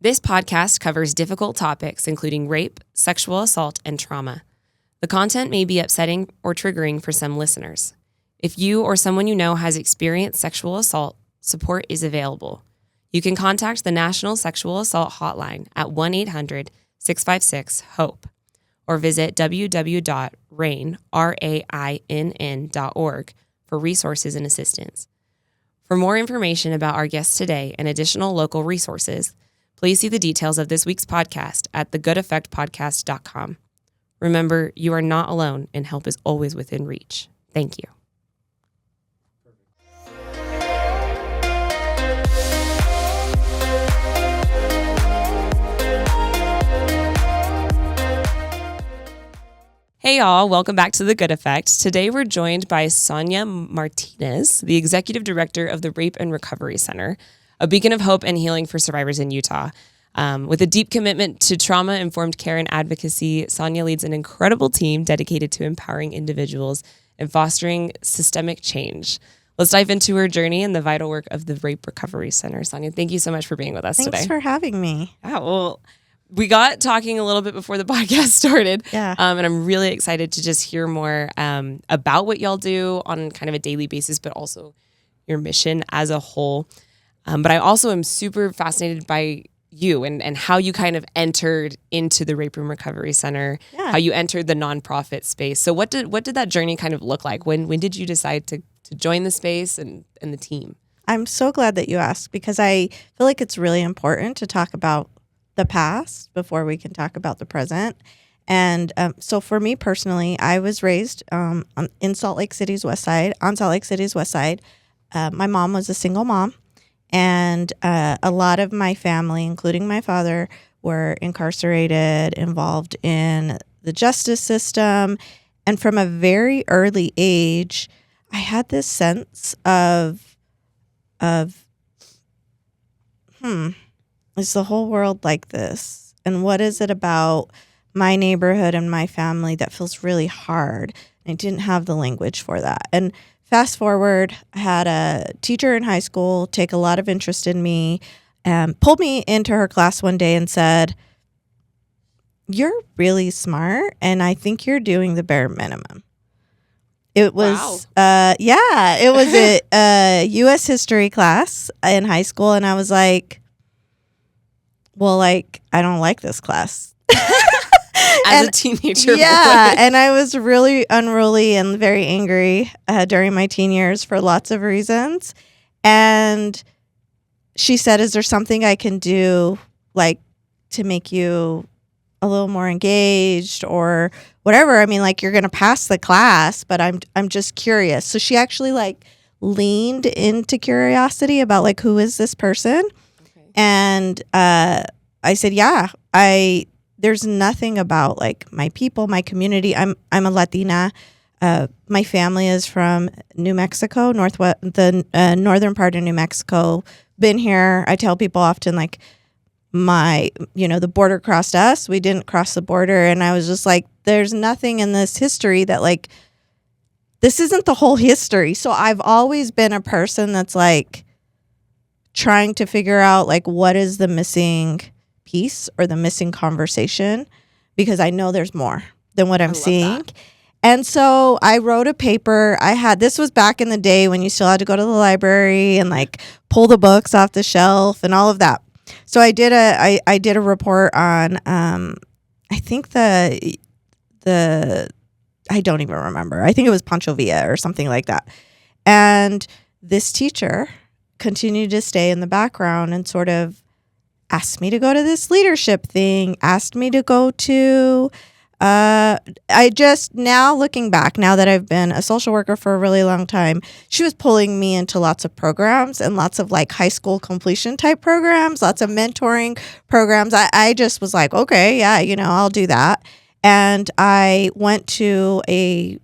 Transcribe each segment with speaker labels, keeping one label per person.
Speaker 1: This podcast covers difficult topics, including rape, sexual assault, and trauma. The content may be upsetting or triggering for some listeners. If you or someone you know has experienced sexual assault, support is available. You can contact the National Sexual Assault Hotline at 1-800-656-HOPE or visit www.rainn.org for resources and assistance. For more information about our guests today and additional local resources, please see the details of this week's podcast at thegoodeffectpodcast.com. Remember, you are not alone and help is always within reach. Thank you. Hey y'all, welcome back to The Good Effect. Today we're joined by Sonya Martinez, the Executive Director of the Rape and Recovery Center, a beacon of hope and healing for survivors in Utah. With a deep commitment to trauma-informed care and advocacy, Sonya leads an incredible team dedicated to empowering individuals and fostering systemic change. Let's dive into her journey and the vital work of the Rape Recovery Center. Sonya, thank you so much for being with us today.
Speaker 2: Thanks for having me.
Speaker 1: Yeah, well, we got talking a little bit before the podcast started.
Speaker 2: Yeah.
Speaker 1: And I'm really excited to just hear more about what y'all do on kind of a daily basis, but also your mission as a whole. But I also am super fascinated by you and how you kind of entered into the Rape and Recovery Center, how you entered the nonprofit space. So what did that journey kind of look like? When did you decide to join the space and the team?
Speaker 2: I'm so glad that you asked because I feel like it's really important to talk about the past before we can talk about the present. And so for me personally, I was raised in Salt Lake City's West Side, on Salt Lake City's West Side. My mom was a single mom, and a lot of my family, including my father, were incarcerated, involved in the justice system. And from a very early age, I had this sense of is the whole world like this? And what is it about my neighborhood and my family that feels really hard? And I didn't have the language for that. And fast forward, I had a teacher in high school take a lot of interest in me and pulled me into her class one day and said, "You're really smart, and I think you're doing the bare minimum." It was, it was a U.S. history class in high school, and I was like, well, I don't like this class.
Speaker 1: As a teenager.
Speaker 2: Yeah, and I was really unruly and very angry during my teen years for lots of reasons. And she said, is there something I can do, to make you a little more engaged or whatever? I mean, you're going to pass the class, but I'm just curious. So she actually, leaned into curiosity about, who is this person? And I said, yeah, there's nothing about my people, my community. I'm a Latina. My family is from New Mexico, the northern part of New Mexico. Been here. I tell people often the border crossed us. We didn't cross the border. And I was just there's nothing in this history that this isn't the whole history. So I've always been a person that's trying to figure out what is the missing piece or the missing conversation, because I know there's more than what I'm seeing. That. And so I wrote a paper. This was back in the day when you still had to go to the library and pull the books off the shelf and all of that. So I did a report on I think I don't even remember. I think it was Pancho Villa or something like that. And this teacher continued to stay in the background and sort of asked me to go to this leadership thing, asked me to go to, looking back, now that I've been a social worker for a really long time, she was pulling me into lots of programs and lots of high school completion type programs, lots of mentoring programs. I just was okay, yeah, I'll do that. And I went to it's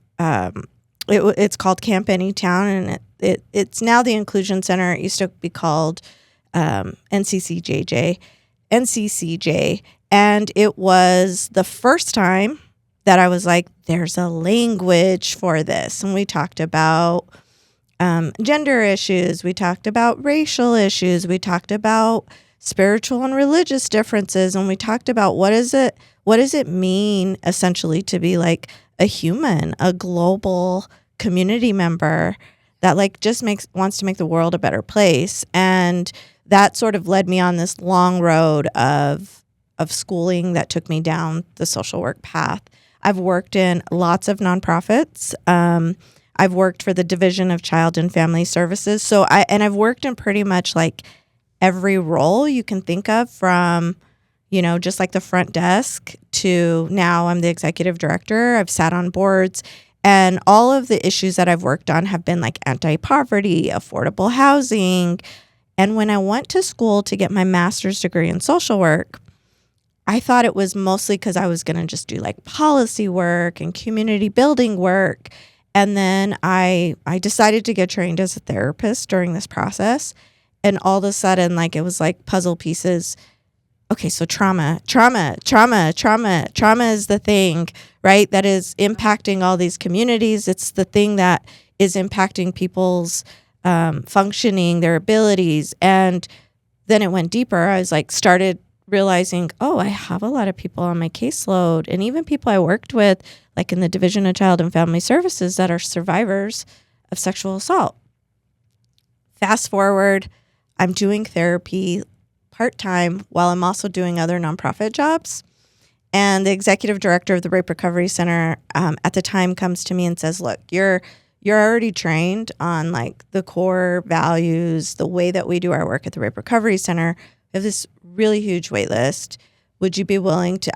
Speaker 2: called Camp Anytown, and it's now the Inclusion Center. It used to be called NCCJ, and it was the first time that I was there's a language for this. And we talked about gender issues, we talked about racial issues, we talked about spiritual and religious differences. And we talked about what does it mean essentially to be like a human, a global community member that like just wants to make the world a better place. And that sort of led me on this long road of schooling that took me down the social work path. I've worked in lots of nonprofits. I've worked for the Division of Child and Family Services. So I've worked in pretty much like every role you can think of, from, you know, just like the front desk to now I'm the executive director. I've sat on boards, and all of the issues that I've worked on have been like anti-poverty, affordable housing. And when I went to school to get my master's degree in social work, I thought it was mostly because I was going to just do like policy work and community building work. And then I decided to get trained as a therapist during this process. And all of a sudden, like, it was like puzzle pieces. Okay, so trauma is the thing, right? That is impacting all these communities. It's the thing that is impacting people's functioning, their abilities. And then it went deeper. I was like, started realizing, oh, I have a lot of people on my caseload, and even people I worked with, like in the Division of Child and Family Services, that are survivors of sexual assault. Fast forward, I'm doing therapy part-time while I'm also doing other nonprofit jobs. And the executive director of the Rape Recovery Center at the time comes to me and says, look, you're already trained on like the core values, the way that we do our work at the Rape Recovery Center. We have this really huge wait list. Would you be willing to,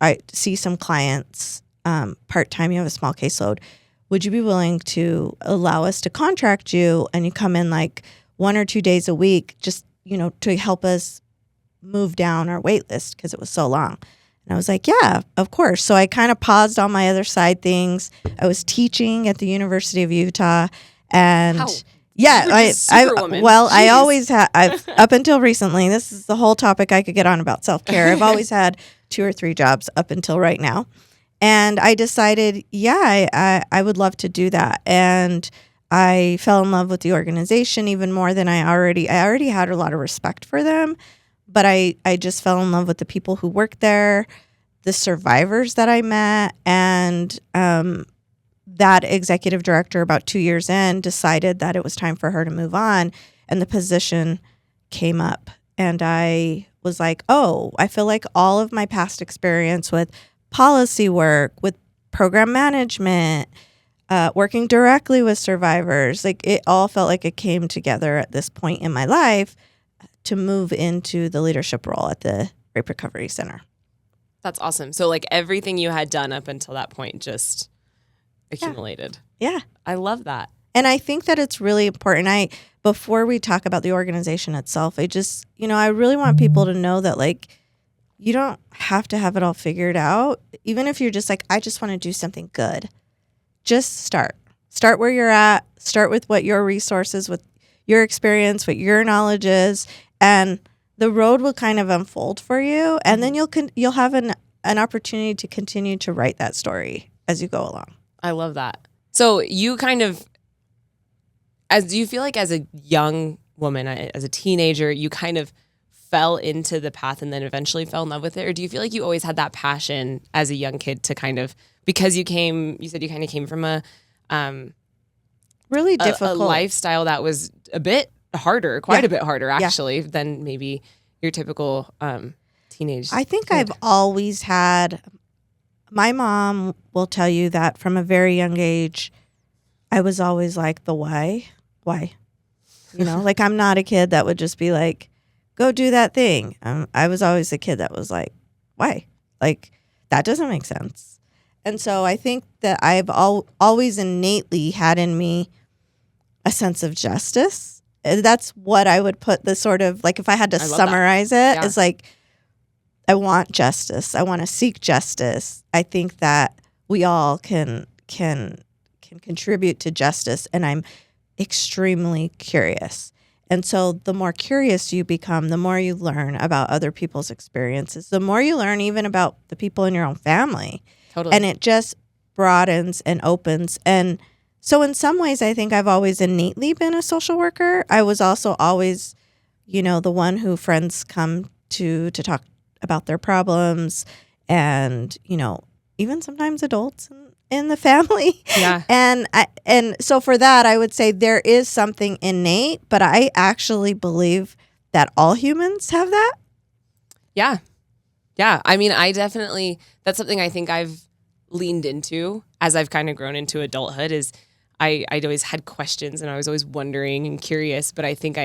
Speaker 2: I see some clients part-time, you have a small caseload. Would you be willing to allow us to contract you, and you come in like 1 or 2 days a week, just, you know, to help us move down our wait list because it was so long? And I was like, yeah, of course. So I kind of paused all my other side things. I was teaching at the University of Utah, and
Speaker 1: Wow.
Speaker 2: yeah,
Speaker 1: Superwoman.
Speaker 2: I always had, up until recently, this is the whole topic I could get on about self-care. I've always had 2 or 3 jobs up until right now. And I decided, yeah, I would love to do that. And I fell in love with the organization even more than I already had a lot of respect for them. But I just fell in love with the people who worked there, the survivors that I met, and that executive director, about 2 years in, decided that it was time for her to move on, and the position came up. And I was like, oh, I feel like all of my past experience with policy work, with program management, working directly with survivors, like it all felt like it came together at this point in my life to move into the leadership role at the Rape Recovery Center.
Speaker 1: That's awesome. So like everything you had done up until that point just accumulated.
Speaker 2: Yeah.
Speaker 1: I love that.
Speaker 2: And I think that it's really important. Before we talk about the organization itself, I just, I really want people to know that like, you don't have to have it all figured out. Even if you're just like, I just want to do something good, just start. Start where you're at. Start with what your resources, with your experience, what your knowledge is, and the road will kind of unfold for you. And then you'll have an opportunity to continue to write that story as you go along.
Speaker 1: I love that. So you kind of, do you feel like as a young woman, as a teenager, you kind of fell into the path and then eventually fell in love with it? Or do you feel like you always had that passion as a young kid to kind of, because you said you kind of came from a
Speaker 2: really difficult
Speaker 1: a lifestyle that was a bit harder, quite a bit harder actually than maybe your typical teenage
Speaker 2: I think
Speaker 1: kid.
Speaker 2: I've always had, my mom will tell you that from a very young age, I was always like, the why? Like I'm not a kid that would just be like, go do that thing. I was always a kid that was like, why? Like, that doesn't make sense. And so I think that I've always innately had in me a sense of justice. That's what I would put the sort of, like, if I had to summarize it, it's like, I want justice. I want to seek justice. I think that we all can contribute to justice, and I'm extremely curious. And so the more curious you become, the more you learn about other people's experiences, the more you learn even about the people in your own family.
Speaker 1: Totally.
Speaker 2: And it just broadens and opens. And so in some ways, I think I've always innately been a social worker. I was also always the one who friends come to talk about their problems, and even sometimes adults in the family.
Speaker 1: Yeah.
Speaker 2: And so for that, I would say there is something innate, but I actually believe that all humans have that.
Speaker 1: Yeah. Yeah. I mean, that's something I think I've leaned into as I've kind of grown into adulthood is I'd always had questions and I was always wondering and curious, but I think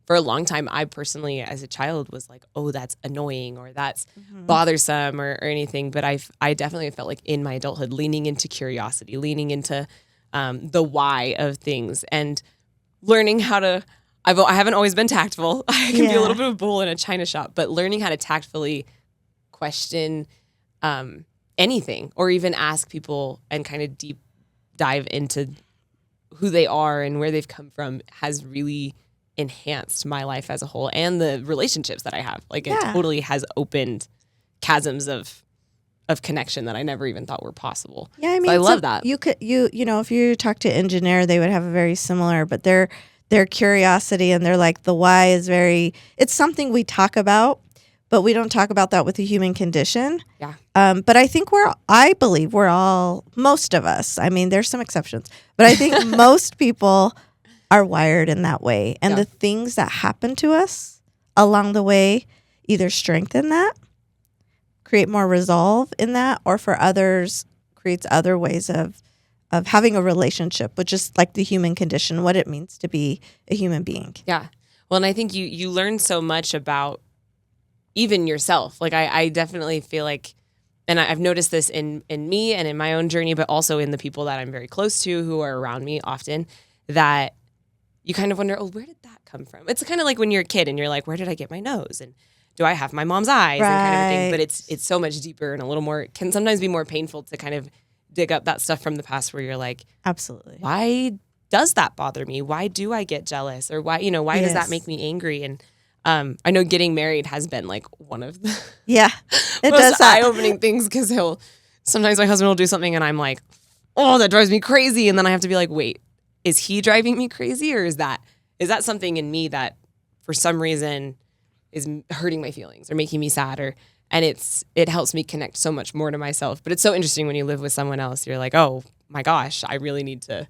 Speaker 1: for a long time, I personally, as a child, was like, oh, that's annoying or that's bothersome or anything. But I definitely felt like in my adulthood, leaning into curiosity, leaning into the why of things and learning how to, I haven't always been tactful. I can be a little bit of a bull in a china shop, but learning how to tactfully question anything or even ask people and kind of deep dive into who they are and where they've come from has really enhanced my life as a whole and the relationships that I have. Like it totally has opened chasms of connection that I never even thought were possible.
Speaker 2: Yeah, I mean,
Speaker 1: so I love that.
Speaker 2: You could if you talk to engineer, they would have a very similar, but their curiosity and they're like the why is it's something we talk about, but we don't talk about that with the human condition.
Speaker 1: Yeah.
Speaker 2: But I think I believe we're all, most of us, I mean, there's some exceptions, but I think most people are wired in that way. And the things that happen to us along the way either strengthen that, create more resolve in that, or for others creates other ways of having a relationship with just like the human condition, what it means to be a human being.
Speaker 1: Yeah. Well, and I think you learn so much about even yourself. Like I definitely feel like, and I've noticed this in me and in my own journey, but also in the people that I'm very close to who are around me often, that you kind of wonder, oh, where did that come from? It's kind of like when you're a kid and you're like, where did I get my nose? And do I have my mom's eyes?
Speaker 2: Right.
Speaker 1: And kind of thing. But it's so much deeper and a little more, can sometimes be more painful to kind of dig up that stuff from the past where you're like,
Speaker 2: absolutely.
Speaker 1: Why does that bother me? Why do I get jealous? Or why does that make me angry? And I know getting married has been like one of the most eye-opening things because sometimes my husband will do something and I'm like, oh, that drives me crazy. And then I have to be like, wait, is he driving me crazy? Or is that something in me that for some reason is hurting my feelings or making me sad? And it helps me connect so much more to myself. But it's so interesting when you live with someone else, you're like, oh my gosh, I really need to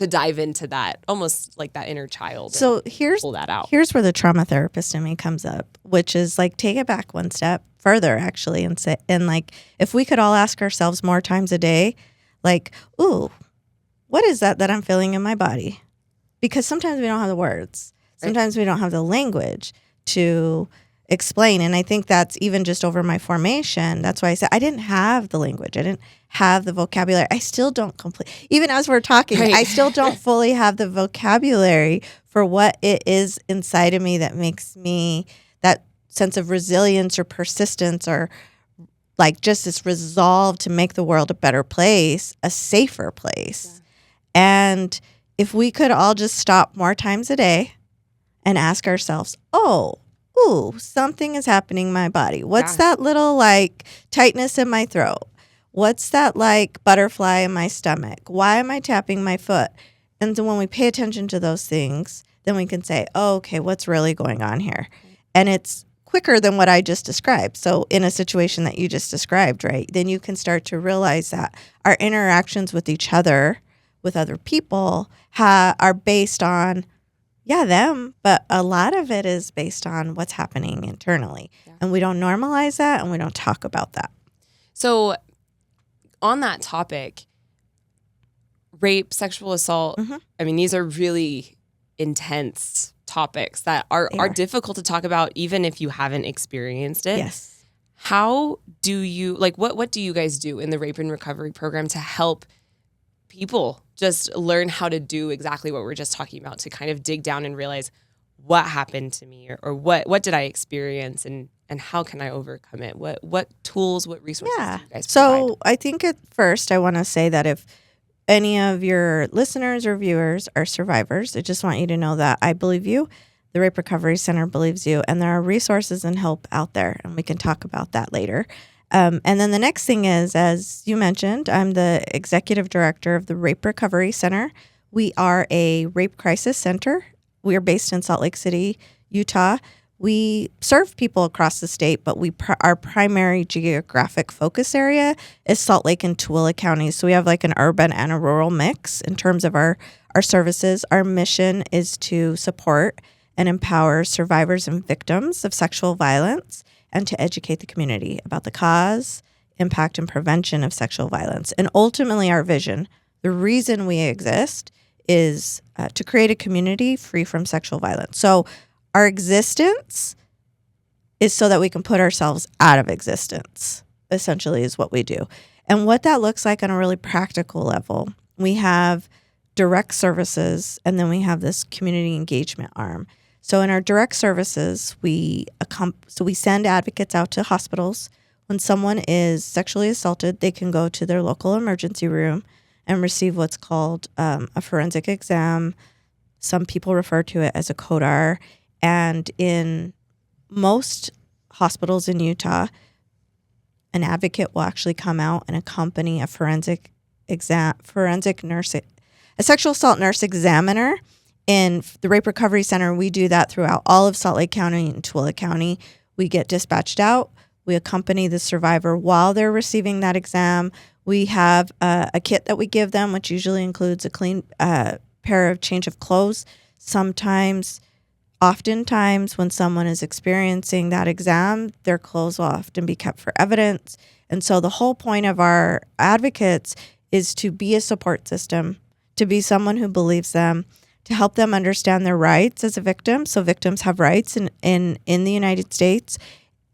Speaker 1: dive into that, almost like that inner child.
Speaker 2: So
Speaker 1: pull that out.
Speaker 2: Here's where the trauma therapist in me comes up, which is like take it back one step further actually and say, and like if we could all ask ourselves more times a day, like, ooh, what is that I'm feeling in my body? Because sometimes we don't have the words. Sometimes we don't have the language to explain. And I think that's even just over my formation. That's why I said I didn't have the language. I didn't have the vocabulary. I still don't even as we're talking, I still don't fully have the vocabulary for what it is inside of me that makes me that sense of resilience or persistence or like just this resolve to make the world a better place, a safer place. Yeah. And if we could all just stop more times a day and ask ourselves, something is happening in my body. What's that little like tightness in my throat? What's that like butterfly in my stomach? Why am I tapping my foot? And then when we pay attention to those things, then we can say, okay, what's really going on here? And it's quicker than what I just described. So in a situation that you just described, right, then you can start to realize that our interactions with each other, with other people, are based on them, but a lot of it is based on what's happening internally. Yeah. And we don't normalize that and we don't talk about that.
Speaker 1: So on that topic, rape, sexual assault, I mean, these are really intense topics that are difficult to talk about even if you haven't experienced it.
Speaker 2: Yes.
Speaker 1: How do you, like, what do you guys do in the rape and recovery program to help people just learn how to do exactly what we're just talking about, to kind of dig down and realize what happened to me or what did I experience and how can I overcome it? What tools, what resources do you guys provide?
Speaker 2: So I think at first I want to say that if any of your listeners or viewers are survivors, I just want you to know that I believe you. The Rape Recovery Center believes you, and there are resources and help out there, and we can talk about that later. And then the next thing is, as you mentioned, I'm the executive director of the Rape Recovery Center. We are a rape crisis center. We are based in Salt Lake City, Utah. We serve people across the state, but our primary geographic focus area is Salt Lake and Tooele counties. So we have like an urban and a rural mix in terms of our services. Our mission is to support and empower survivors and victims of sexual violence and to educate the community about the cause, impact, and prevention of sexual violence. And ultimately, our vision, the reason we exist, is to create a community free from sexual violence. So our existence is so that we can put ourselves out of existence, essentially, is what we do. And what that looks like on a really practical level, we have direct services, and then we have this community engagement arm. So in our direct services, we send advocates out to hospitals. When someone is sexually assaulted, they can go to their local emergency room and receive what's called a forensic exam. Some people refer to it as a CODAR. And in most hospitals in Utah, an advocate will actually come out and accompany a forensic nurse, a sexual assault nurse examiner. In the Rape Recovery Center, we do that throughout all of Salt Lake County and Tooele County. We get dispatched out. We accompany the survivor while they're receiving that exam. We have a kit that we give them, which usually includes a clean pair of change of clothes. Oftentimes, when someone is experiencing that exam, their clothes will often be kept for evidence. And so the whole point of our advocates is to be a support system, to be someone who believes them, to help them understand their rights as a victim. So victims have rights in the United States,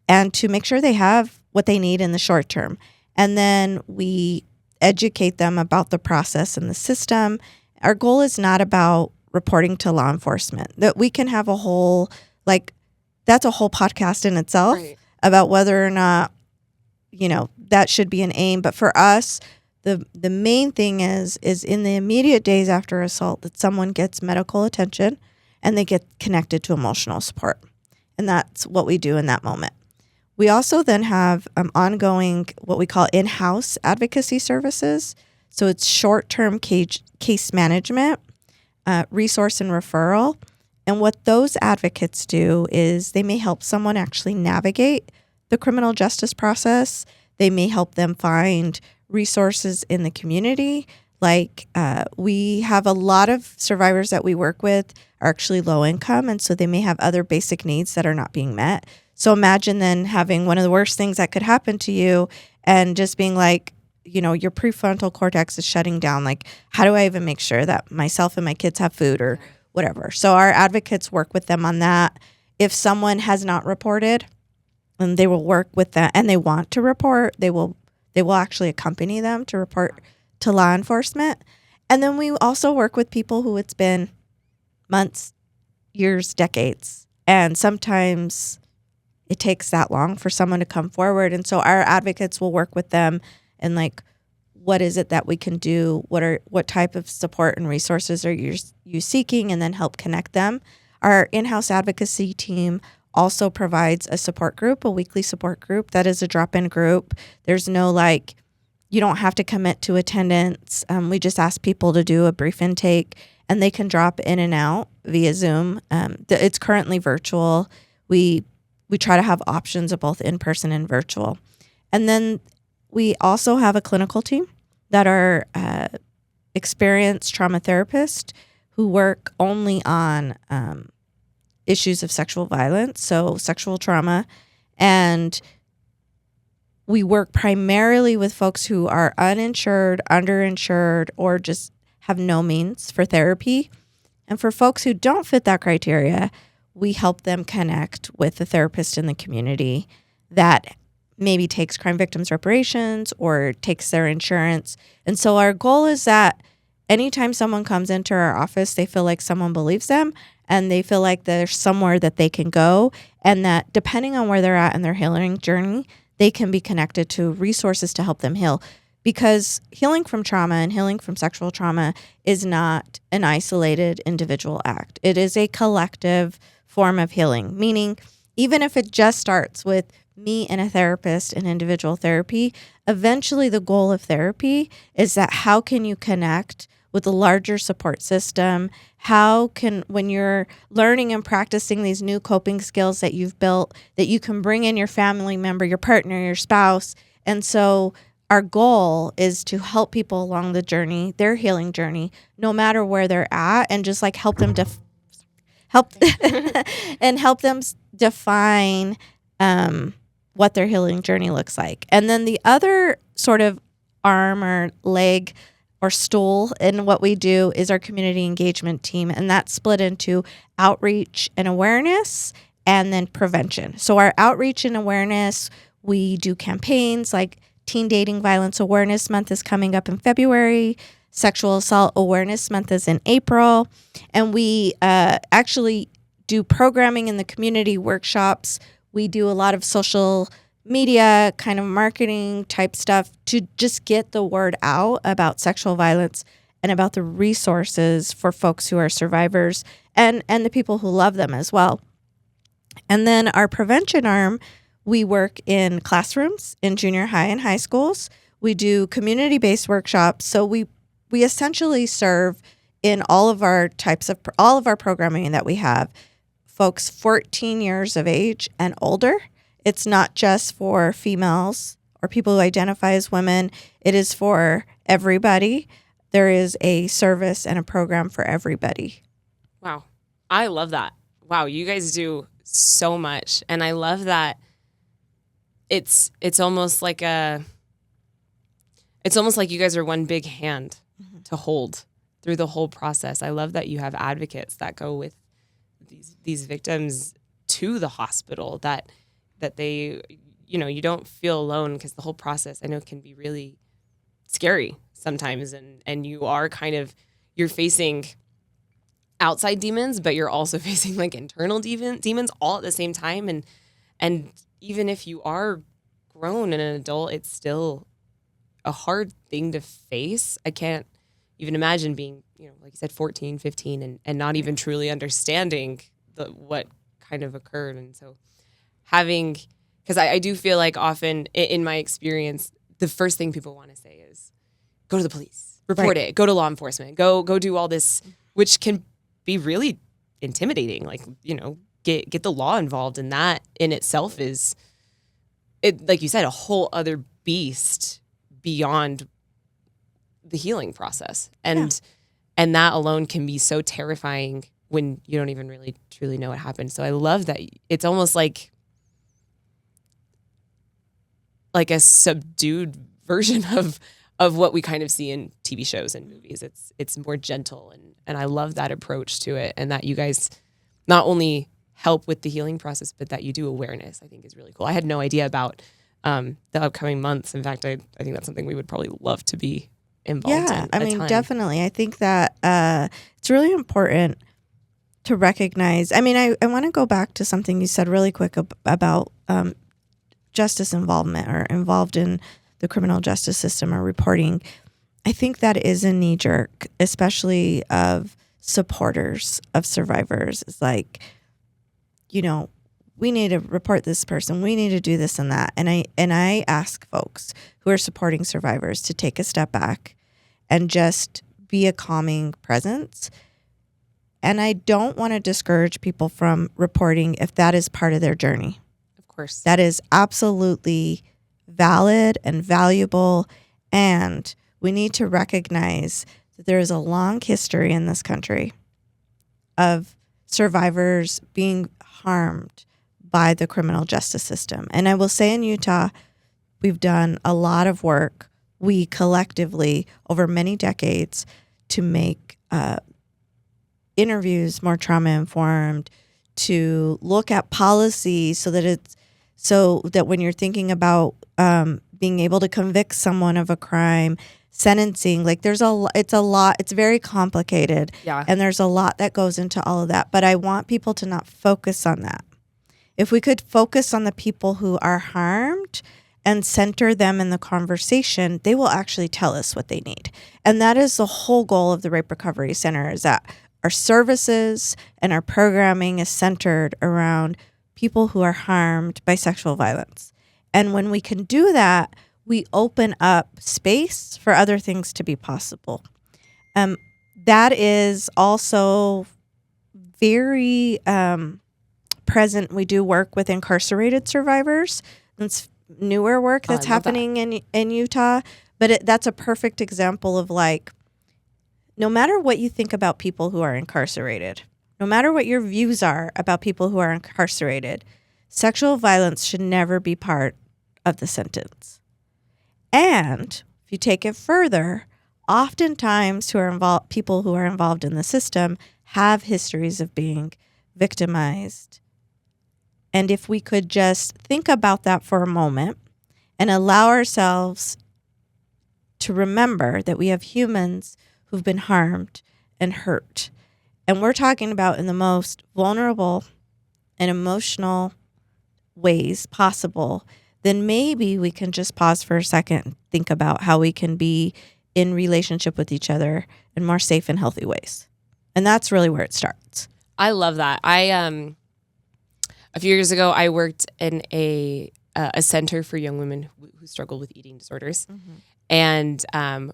Speaker 2: and to make sure they have what they need in the short term. And then we educate them about the process and the system. Our goal is not about reporting to law enforcement. That we can have that's a whole podcast in itself, right, about whether or not, that should be an aim. But for us, the main thing is in the immediate days after assault that someone gets medical attention and they get connected to emotional support. And that's what we do in that moment. We also then have ongoing, what we call in-house advocacy services. So it's short-term case management, resource and referral. And what those advocates do is they may help someone actually navigate the criminal justice process. They may help them find resources in the community. Like we have a lot of survivors that we work with are actually low income, and so they may have other basic needs that are not being met. So imagine then having one of the worst things that could happen to you and just being like, your prefrontal cortex is shutting down. Like, how do I even make sure that myself and my kids have food or whatever? So our advocates work with them on that. If someone has not reported, and they will work with that, and they want to report, they will actually accompany them to report to law enforcement. And then we also work with people who it's been months, years, decades. And sometimes it takes that long for someone to come forward. And so our advocates will work with them and what is it that we can do? What type of support and resources are you seeking? And then help connect them. Our in-house advocacy team also provides a support group, a weekly support group that is a drop-in group. There's no you don't have to commit to attendance. We just ask people to do a brief intake, and they can drop in and out via Zoom. It's currently virtual. We try to have options of both in-person and virtual. And then we also have a clinical team that are experienced trauma therapists who work only on issues of sexual violence, so sexual trauma. And we work primarily with folks who are uninsured, underinsured, or just have no means for therapy. And for folks who don't fit that criteria, we help them connect with a therapist in the community that maybe takes crime victims reparations or takes their insurance. And so our goal is that anytime someone comes into our office, they feel like someone believes them and they feel like there's somewhere that they can go, and that depending on where they're at in their healing journey, they can be connected to resources to help them heal. Because healing from trauma and healing from sexual trauma is not an isolated individual act. It is a collective form of healing, meaning even if it just starts with me and a therapist in individual therapy, eventually the goal of therapy is that how can you connect with a larger support system? How can, when you're learning and practicing these new coping skills that you've built, that you can bring in your family member, your partner, your spouse? And so our goal is to help people along the journey, their healing journey, no matter where they're at, and just like help them help and help them define what their healing journey looks like. And then the other sort of arm or leg or stool in what we do is our community engagement team, and that's split into outreach and awareness and then prevention. So our outreach and awareness, we do campaigns like Teen Dating Violence Awareness Month is coming up in February. Sexual Assault Awareness Month is in April. And we actually do programming in the community, workshops. We do a lot of social media kind of marketing type stuff to just get the word out about sexual violence and about the resources for folks who are survivors and the people who love them as well. And then our prevention arm, we work in classrooms in junior high and high schools. We do community-based workshops. So we essentially serve in all of our programming that we have folks 14 years of age and older. It's not just for females or people who identify as women. It is for everybody. There is a service and a program for everybody.
Speaker 1: Wow. I love that. Wow. You guys do so much. And I love that it's almost like you guys are one big hand to hold through the whole process. I love that you have advocates that go with these victims to the hospital, that they, you don't feel alone, because the whole process I know can be really scary sometimes. And you are you're facing outside demons, but you're also facing like internal demons all at the same time. And even if you are grown and an adult, it's still a hard thing to face. I can't even imagine being, like you said, 14, 15 and not even truly understanding what kind of occurred. And so because I do feel like often in my experience, the first thing people want to say is go to the police, report it, go to law enforcement, go do all this, which can be really intimidating. Like, get the law involved, and that in itself is, like you said, a whole other beast beyond the healing process. And that alone can be so terrifying when you don't even really truly know what happened. So I love that it's almost like a subdued version of what we kind of see in TV shows and movies. It's more gentle, and I love that approach to it, and that you guys not only help with the healing process, but that you do awareness, I think is really cool. I had no idea about the upcoming months. In fact, I think that's something we would probably love to be involved in.
Speaker 2: I mean, definitely. I think that it's really important to recognize. I mean, I want to go back to something you said really quick about justice involvement, or involved in the criminal justice system, or reporting. I think that is a knee jerk, especially of supporters of survivors. It's like, we need to report this person. We need to do this and that. And I ask folks who are supporting survivors to take a step back and just be a calming presence. And I don't want to discourage people from reporting if that is part of their journey.
Speaker 1: Of course.
Speaker 2: That is absolutely valid and valuable. And we need to recognize that there is a long history in this country of survivors being harmed by the criminal justice system. And I will say in Utah, we've done a lot of work, we collectively, over many decades, to make interviews more trauma-informed, to look at policy so that when you're thinking about being able to convict someone of a crime, sentencing, like it's very complicated.
Speaker 1: Yeah.
Speaker 2: And there's a lot that goes into all of that. But I want people to not focus on that. If we could focus on the people who are harmed and center them in the conversation, they will actually tell us what they need. And that is the whole goal of the Rape Recovery Center, is that our services and our programming is centered around people who are harmed by sexual violence. And when we can do that, we open up space for other things to be possible. That is also very present. We do work with incarcerated survivors. It's newer work that's happening in Utah, but that's a perfect example of like, no matter what you think about people who are incarcerated, no matter what your views are about people who are incarcerated, sexual violence should never be part of the sentence. And if you take it further, oftentimes people who are involved in the system have histories of being victimized. And if we could just think about that for a moment and allow ourselves to remember that we have humans who've been harmed and hurt. And we're talking about in the most vulnerable and emotional ways possible, then maybe we can just pause for a second and think about how we can be in relationship with each other in more safe and healthy ways. And that's really where it starts.
Speaker 1: I love that. A few years ago, I worked in a center for young women who struggle with eating disorders. Mm-hmm. And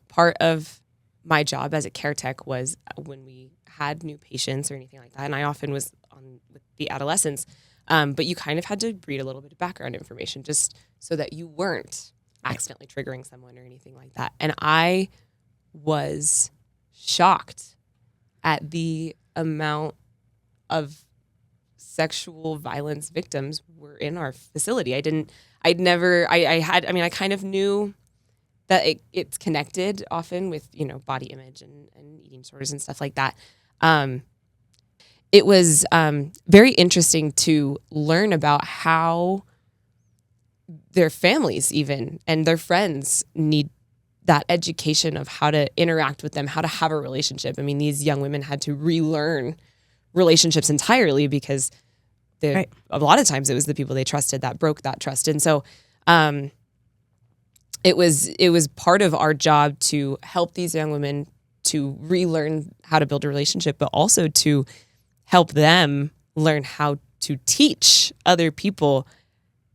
Speaker 1: part of my job as a care tech was when we had new patients or anything like that, and I often was on with the adolescents, but you kind of had to read a little bit of background information just so that you weren't accidentally triggering someone or anything like that. And I was shocked at the amount of sexual violence victims were in our facility. I kind of knew that it's connected often with, body image and eating disorders and stuff like that. It was very interesting to learn about how their families even and their friends need that education of how to interact with them, how to have a relationship. I mean, these young women had to relearn relationships entirely because a lot of times it was the people they trusted that broke that trust. And so it was part of our job to help these young women to relearn how to build a relationship, but also to help them learn how to teach other people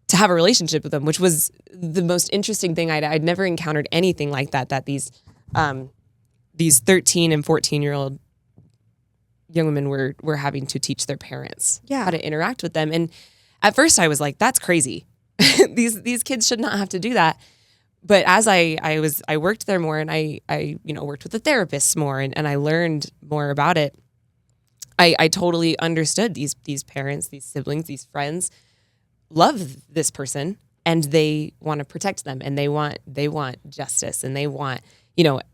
Speaker 1: to have a relationship with them, which was the most interesting thing. I'd never encountered anything like that these 13 and 14-year-old young women were having to teach their parents how to interact with them. And at first I was like, that's crazy. These kids should not have to do that. But as I worked there more and I worked with the therapists more and I learned more about it, I totally understood these parents, these siblings, these friends love this person and they want to protect them and they want justice and they want,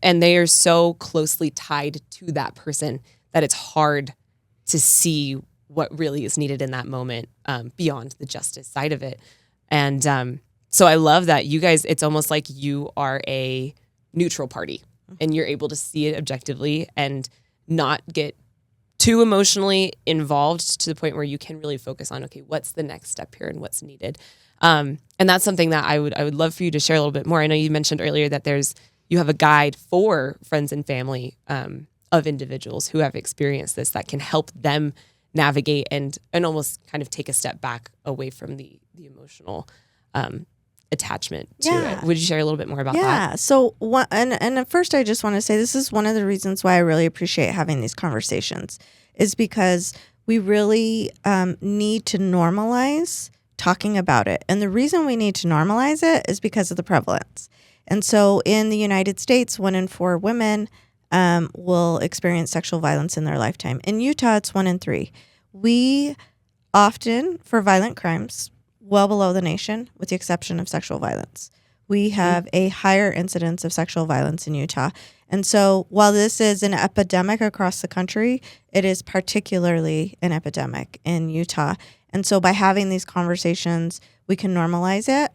Speaker 1: and they are so closely tied to that person that it's hard to see what really is needed in that moment beyond the justice side of it. And so I love that you guys, it's almost like you are a neutral party and you're able to see it objectively and not get too emotionally involved to the point where you can really focus on, okay, what's the next step here and what's needed. And that's something that I would love for you to share a little bit more. I know you mentioned earlier that you have a guide for friends and family of individuals who have experienced this that can help them navigate and almost kind of take a step back away from the emotional attachment to it. Would you share a little bit more about that?
Speaker 2: Yeah. So and at first I just want to say this is one of the reasons why I really appreciate having these conversations is because we really need to normalize talking about it. And the reason we need to normalize it is because of the prevalence. And so in the United States, 1 in 4 women will experience sexual violence in their lifetime. In Utah, it's 1 in 3. We often, for violent crimes, well below the nation, with the exception of sexual violence. We have a higher incidence of sexual violence in Utah. And so while this is an epidemic across the country, it is particularly an epidemic in Utah. And so by having these conversations, we can normalize it.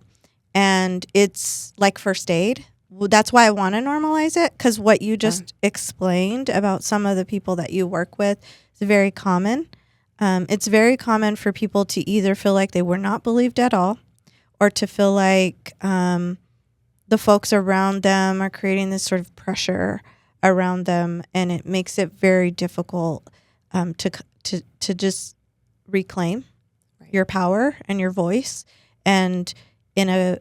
Speaker 2: And it's like first aid. That's why I want to normalize it, because what you just explained about some of the people that you work with is very common. It's very common for people to either feel like they were not believed at all or to feel like the folks around them are creating this sort of pressure around them, and it makes it very difficult to just reclaim your power and your voice. And in a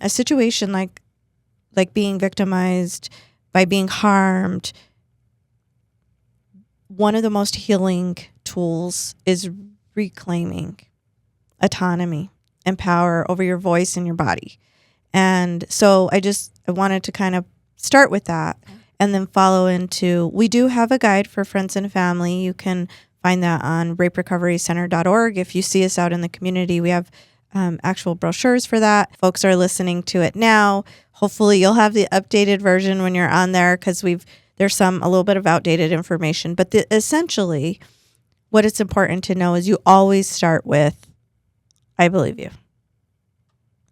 Speaker 2: situation like being victimized by being harmed, one of the most healing tools is reclaiming autonomy and power over your voice and your body. And so I wanted to kind of start with that and then follow into, we do have a guide for friends and family. You can find that on raperecoverycenter.org. If you see us out in the community, we have actual brochures for that. Folks are listening to it now. Hopefully you'll have the updated version when you're on there, because there's a little bit of outdated information. But essentially, what it's important to know is you always start with, I believe you.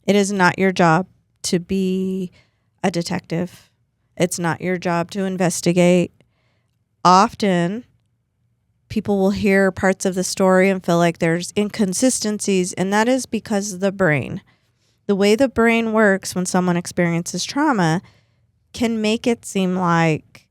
Speaker 2: It is not your job to be a detective. It's not your job to investigate. Often, people will hear parts of the story and feel like there's inconsistencies, and that is because of the brain. The way the brain works when someone experiences trauma can make it seem like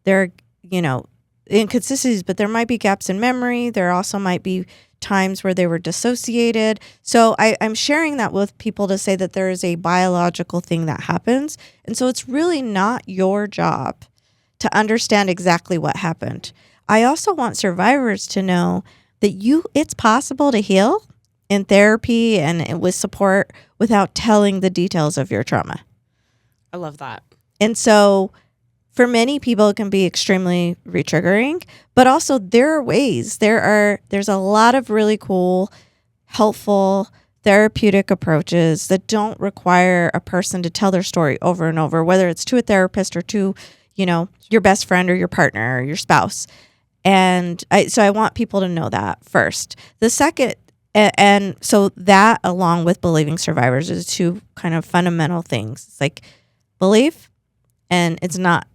Speaker 2: there are, inconsistencies, but there might be gaps in memory. There also might be times where they were dissociated. So I'm sharing that with people to say that there is a biological thing that happens. And so it's really not your job to understand exactly what happened. I also want survivors to know that it's possible to heal in therapy and with support without telling the details of your trauma.
Speaker 1: I love that.
Speaker 2: And so for many people, it can be extremely retriggering, but also there are ways. There's a lot of really cool, helpful, therapeutic approaches that don't require a person to tell their story over and over, whether it's to a therapist or to, your best friend or your partner or your spouse. And so I want people to know that first. The second, and so that along with believing survivors is two kind of fundamental things. It's like belief, and it's not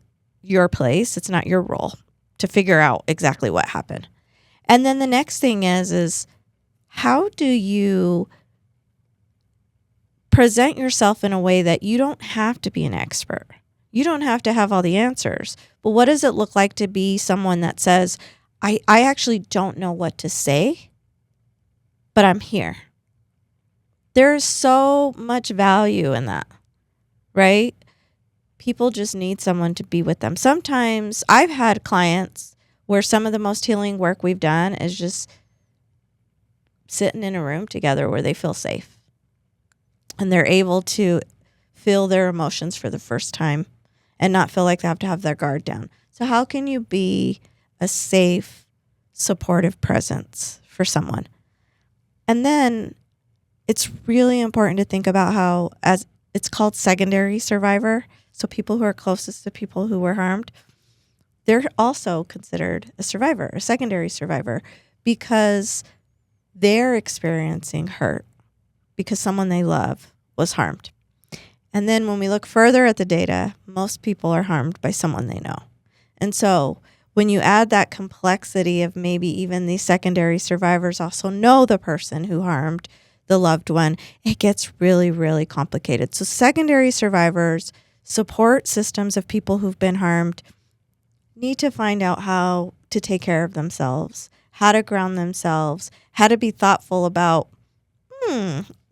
Speaker 2: your place. It's not your role to figure out exactly what happened. And then the next thing is how do you present yourself in a way that you don't have to be an expert? You don't have to have all the answers. But what does it look like to be someone that says, I actually don't know what to say, but I'm here? There's so much value in that, right? People just need someone to be with them. Sometimes I've had clients where some of the most healing work we've done is just sitting in a room together where they feel safe and they're able to feel their emotions for the first time and not feel like they have to have their guard down. So how can you be a safe, supportive presence for someone? And then it's really important to think about how, as it's called secondary survivor, so people who are closest to people who were harmed, they're also considered a survivor, a secondary survivor, because they're experiencing hurt because someone they love was harmed. And then when we look further at the data, most people are harmed by someone they know. And so when you add that complexity of maybe even these secondary survivors also know the person who harmed the loved one, it gets really, really complicated. So secondary survivors, support systems of people who've been harmed, need to find out how to take care of themselves, how to ground themselves, how to be thoughtful about,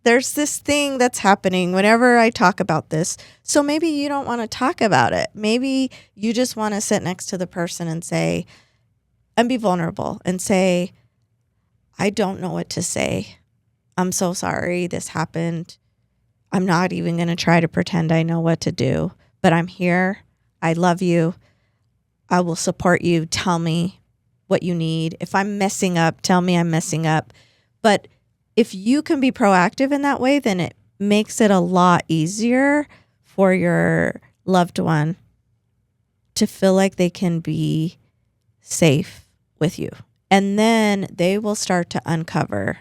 Speaker 2: there's this thing that's happening whenever I talk about this. So maybe you don't want to talk about it. Maybe you just want to sit next to the person and say, and be vulnerable and say, I don't know what to say. I'm so sorry this happened. I'm not even going to try to pretend I know what to do, but I'm here. I love you. I will support you. Tell me what you need. If I'm messing up, tell me I'm messing up. But if you can be proactive in that way, then it makes it a lot easier for your loved one to feel like they can be safe with you. And then they will start to uncover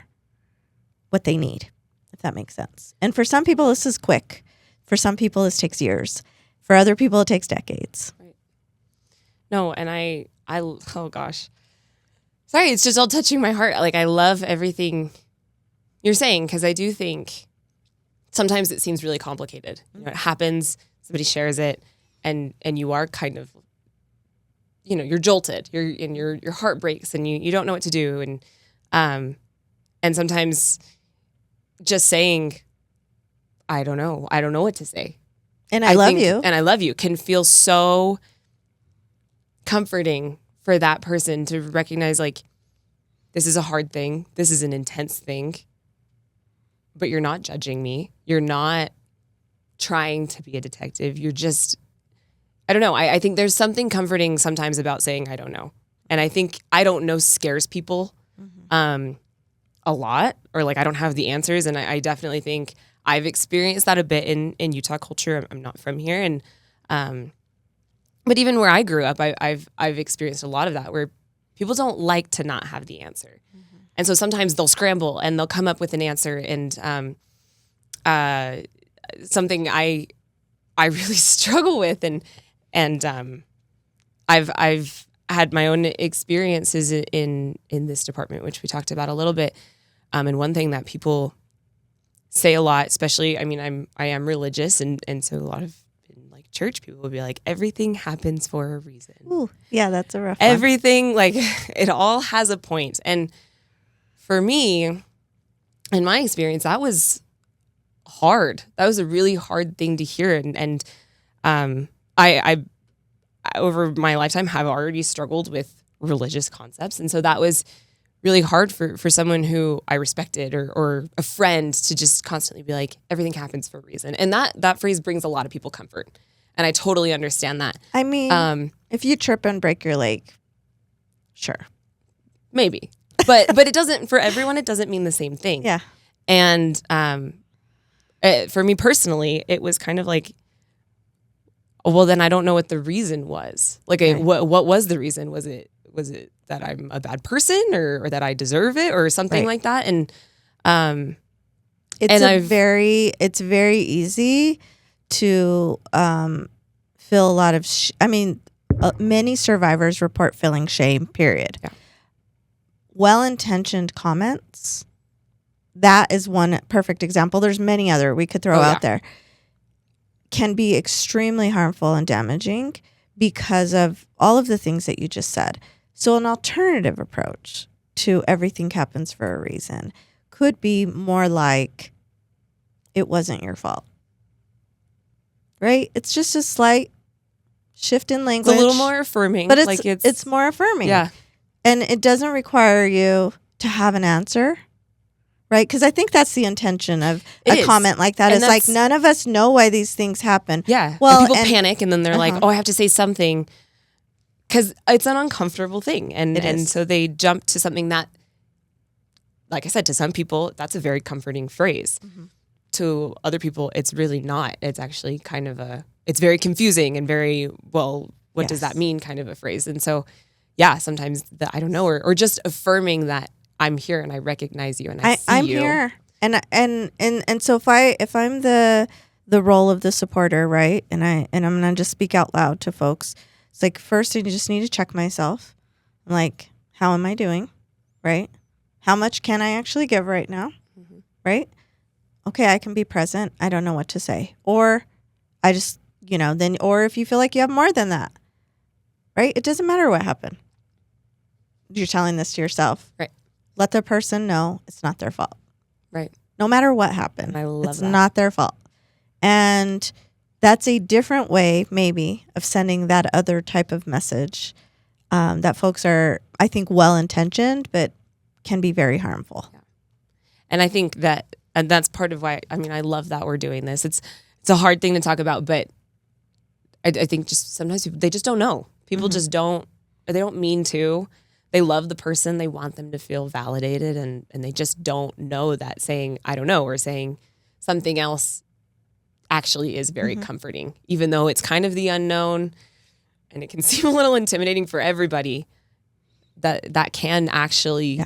Speaker 2: what they need, if that makes sense. And for some people, this is quick. For some people, this takes years. For other people, it takes decades.
Speaker 1: Right. No, and I oh gosh. Sorry, it's just all touching my heart. Like, I love everything you're saying, because I do think sometimes it seems really complicated. It happens, somebody shares it, and you are kind of, you're jolted. Your heart breaks, and you don't know what to do, and sometimes just saying, I don't know what to say.
Speaker 2: And I love you.
Speaker 1: And I love you can feel so comforting for that person to recognize, like, this is a hard thing. This is an intense thing. But you're not judging me. You're not trying to be a detective. You're just, I don't know. I think there's something comforting sometimes about saying, I don't know. And I think I don't know scares people a lot, or like, I don't have the answers. And I definitely think I've experienced that a bit in Utah culture. I'm not from here. And, but even where I grew up, I've experienced a lot of that, where people don't like to not have the answer. And so sometimes they'll scramble and they'll come up with an answer. And something I really struggle with, and I've had my own experiences in this department, which we talked about a little bit. And one thing that people say a lot, especially, I mean, I am religious, and so a lot of like church people will be like, everything happens for a reason.
Speaker 2: Ooh, yeah, that's a rough one.
Speaker 1: Everything, like, it all has a point. And for me, in my experience, that was hard. That was a really hard thing to hear. And I over my lifetime have already struggled with religious concepts. And so that was really hard for someone who I respected, or a friend, to just constantly be like, everything happens for a reason. And that phrase brings a lot of people comfort. And I totally understand that.
Speaker 2: I mean, if you trip and break your leg, sure.
Speaker 1: Maybe. But it doesn't, for everyone, it doesn't mean the same thing.
Speaker 2: Yeah.
Speaker 1: And for me personally, it was kind of like, well, then I don't know what the reason was. Like,
Speaker 2: Right.
Speaker 1: what was the reason? Was it that I'm a bad person, or that I deserve it, or something
Speaker 2: Right.
Speaker 1: like that? And
Speaker 2: it's very easy to feel a lot of many survivors report feeling shame, period.
Speaker 1: Yeah.
Speaker 2: Well-intentioned comments, that is one perfect example. There's many other we could throw out there, can be extremely harmful and damaging because of all of the things that you just said. So an alternative approach to everything happens for a reason could be more like, it wasn't your fault. Right? It's just a slight shift in language.
Speaker 1: It's a little more affirming.
Speaker 2: But
Speaker 1: like
Speaker 2: it's more affirming.
Speaker 1: Yeah.
Speaker 2: And it doesn't require you to have an answer. Right? Because I think that's the intention of comment like that. It's like, none of us know why these things happen.
Speaker 1: Yeah.
Speaker 2: Well,
Speaker 1: and people panic, and then they're like, oh, I have to say something, because it's an uncomfortable thing. And so they jump to something that, like I said, to some people, that's a very comforting phrase. Mm-hmm. To other people, it's really not. It's actually kind of it's very confusing and very, well, what does that mean kind of a phrase. And so, yeah, sometimes I don't know, or just affirming that I'm here and I recognize you and I see
Speaker 2: I'm
Speaker 1: you.
Speaker 2: here. And so if I'm the role of the supporter, right? And I'm gonna just speak out loud to folks. It's like, first I just need to check myself. I'm like, how am I doing? Right? How much can I actually give right now? Mm-hmm. Right? Okay, I can be present. I don't know what to say. Or I just, or if you feel like you have more than that, right? It doesn't matter what happened. You're telling this to yourself.
Speaker 1: Right.
Speaker 2: Let the person know it's not their fault.
Speaker 1: Right.
Speaker 2: No matter what happened.
Speaker 1: I love
Speaker 2: it's
Speaker 1: that.
Speaker 2: not their fault. And that's a different way, maybe, of sending that other type of message that folks are, I think, well-intentioned, but can be very harmful.
Speaker 1: Yeah. And I think that's part of why, I love that we're doing this. It's a hard thing to talk about, but I think just sometimes they just don't know. People just don't, they don't mean to. They love the person. They want them to feel validated, and they just don't know that saying, I don't know, or saying something else actually is very comforting, even though it's kind of the unknown and it can seem a little intimidating for everybody. That can actually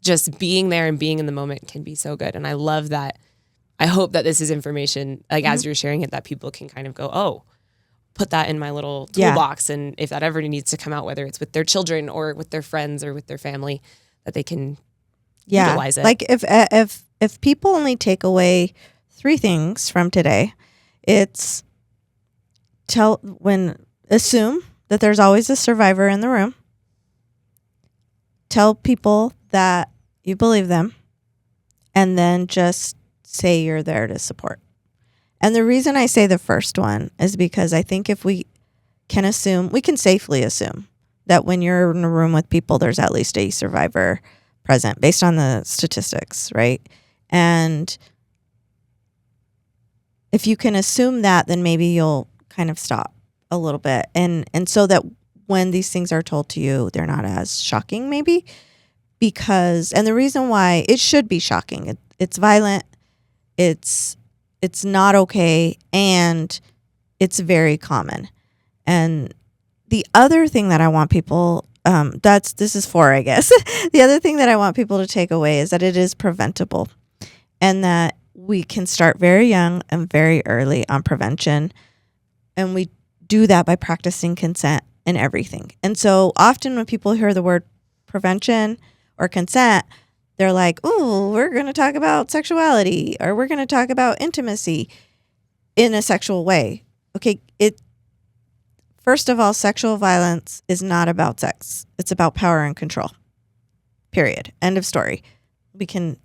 Speaker 1: just being there and being in the moment can be so good. And I love that. I hope that this is information, like as you're sharing it, that people can kind of go, oh, put that in my little toolbox. And if that ever needs to come out, whether it's with their children or with their friends or with their family, that they can utilize it.
Speaker 2: Like if people only take away 3 things from today, it's assume that there's always a survivor in the room. Tell people that you believe them, and then just say you're there to support. And the reason I say the first one is because I think if we can safely assume that when you're in a room with people, there's at least a survivor present based on the statistics, right? And if you can assume that, then maybe you'll kind of stop a little bit. And so that when these things are told to you, they're not as shocking maybe. And the reason why it should be shocking, it's violent, it's not okay, and it's very common. And the other thing that I want people, this is 4, I guess. The other thing that I want people to take away is that it is preventable, and that we can start very young and very early on prevention. And we do that by practicing consent in everything. And so often when people hear the word prevention or consent, they're like, "Oh, we're going to talk about sexuality, or we're going to talk about intimacy in a sexual way." Okay, first of all, sexual violence is not about sex. It's about power and control. Period. End of story. We can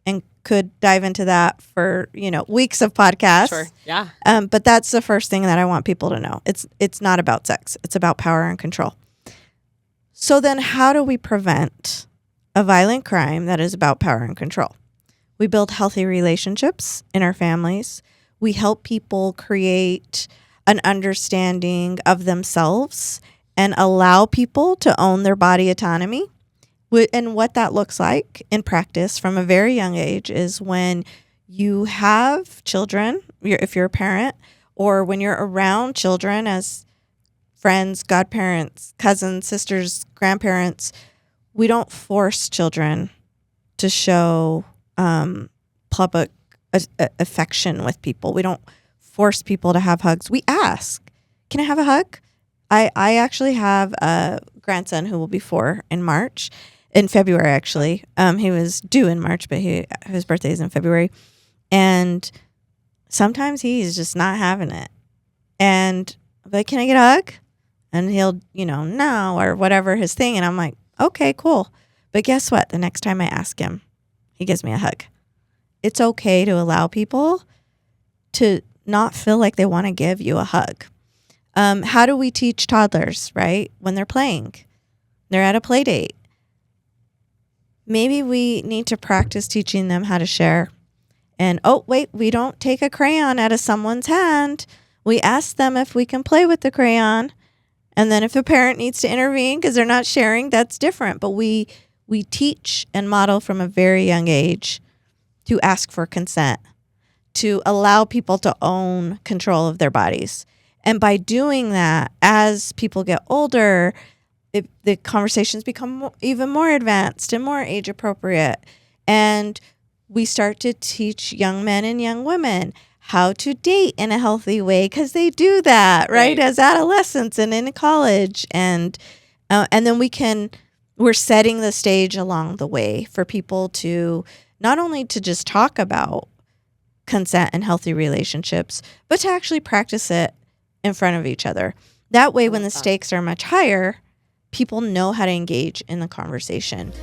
Speaker 2: and could dive into that for, weeks of podcasts.
Speaker 1: Sure. Yeah.
Speaker 2: But that's the first thing that I want people to know. It's not about sex. It's about power and control. So then how do we prevent a violent crime that is about power and control? We build healthy relationships in our families. We help people create an understanding of themselves and allow people to own their body autonomy. And what that looks like in practice from a very young age is when you have children, if you're a parent, or when you're around children as friends, godparents, cousins, sisters, grandparents, we don't force children to show public affection with people. We don't force people to have hugs. We ask, "Can I have a hug?" I actually have a grandson who will be 4 in February, actually. He was due in March, but his birthday is in February. And sometimes he's just not having it. And I'm like, "Can I get a hug?" And he'll, no, or whatever his thing. And I'm like, "Okay, cool." But guess what? The next time I ask him, he gives me a hug. It's okay to allow people to not feel like they want to give you a hug. How do we teach toddlers, right? When they're playing, they're at a play date. Maybe we need to practice teaching them how to share. And, oh, wait, we don't take a crayon out of someone's hand. We ask them if we can play with the crayon. And then if a parent needs to intervene because they're not sharing, that's different. But we teach and model from a very young age to ask for consent, to allow people to own control of their bodies. And by doing that, as people get older, the conversations become even more advanced and more age appropriate. And we start to teach young men and young women how to date in a healthy way, because they do that, right? As adolescents and in college. And then we're setting the stage along the way for people to not only to just talk about consent and healthy relationships, but to actually practice it in front of each other. That way, when the stakes are much higher, people know how to engage in the conversation.